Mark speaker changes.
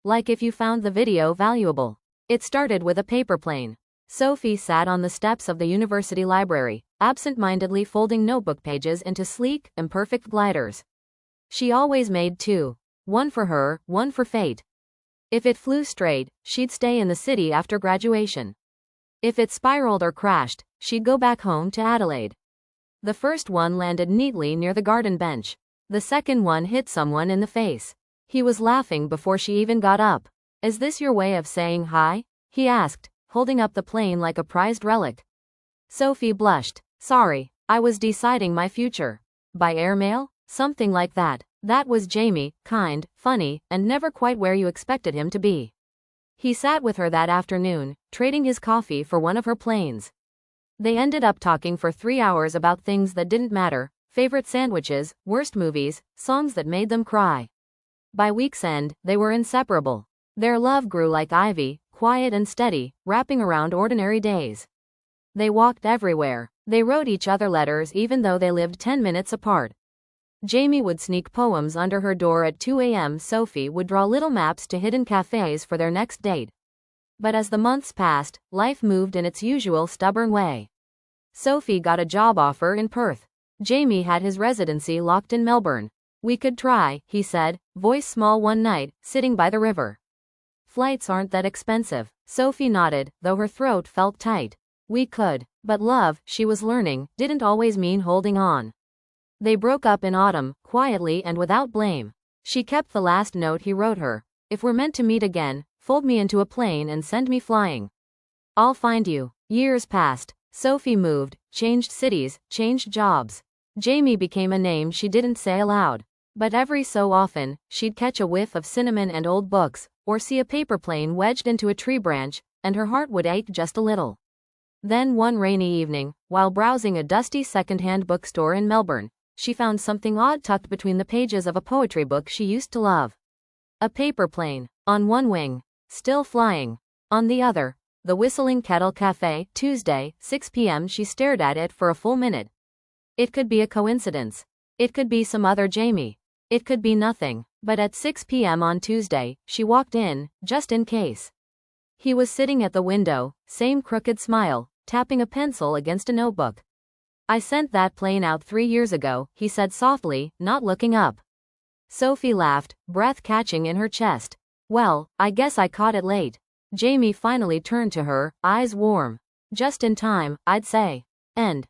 Speaker 1: Like if you found the video valuable. It started with a paper plane. Sophie sat on the steps of the university library, absent-mindedly folding notebook pages into sleek, imperfect gliders. She always made two. One for her, one for fate. If it flew straight, she'd stay in the city after graduation. If it spiraled or crashed, she'd go back home to Adelaide. The first one landed neatly near the garden bench. The second one hit someone in the face. He was laughing before she even got up. "Is this your way of saying hi?" he asked, holding up the plane like a prized relic. Sophie blushed. "Sorry, I was deciding my future." "By airmail?" "Something like that." That was Jamie, kind, funny, and never quite where you expected him to be. He sat with her that afternoon, trading his coffee for one of her planes. They ended up talking for 3 hours about things that didn't matter: favorite sandwiches, worst movies, songs that made them cry. By week's end, they were inseparable. Their love grew like ivy, quiet and steady, wrapping around ordinary days. They walked everywhere. They wrote each other letters even though they lived 10 minutes apart. Jamie would sneak poems under her door at 2 a.m. Sophie would draw little maps to hidden cafes for their next date. But as the months passed, life moved in its usual stubborn way. Sophie got a job offer in Perth. Jamie had his residency locked in Melbourne. "We could try," he said, voice small one night, sitting by the river. "Flights aren't that expensive." Sophie nodded, though her throat felt tight. "We could. But love," she was learning, didn't always mean holding on. They broke up in autumn, quietly and without blame. She kept the last note he wrote her. "If we're meant to meet again, fold me into a plane and send me flying. I'll find you." Years passed. Sophie moved, changed cities, changed jobs. Jamie became a name she didn't say aloud. But every so often, she'd catch a whiff of cinnamon and old books, or see a paper plane wedged into a tree branch, and her heart would ache just a little. Then one rainy evening, while browsing a dusty second-hand bookstore in Melbourne, she found something odd tucked between the pages of a poetry book she used to love. A paper plane. On one wing. Still flying. On the other. The Whistling Kettle Cafe, Tuesday, 6 p.m. She stared at it for a full minute. It could be a coincidence. It could be some other Jamie. It could be nothing. But at 6 p.m. on Tuesday, she walked in, just in case. He was sitting at the window, same crooked smile, tapping a pencil against a notebook. "I sent that plane out 3 years ago," he said softly, not looking up. Sophie laughed, breath catching in her chest. "Well, I guess I caught it late." Jamie finally turned to her, eyes warm. "Just in time, I'd say." End.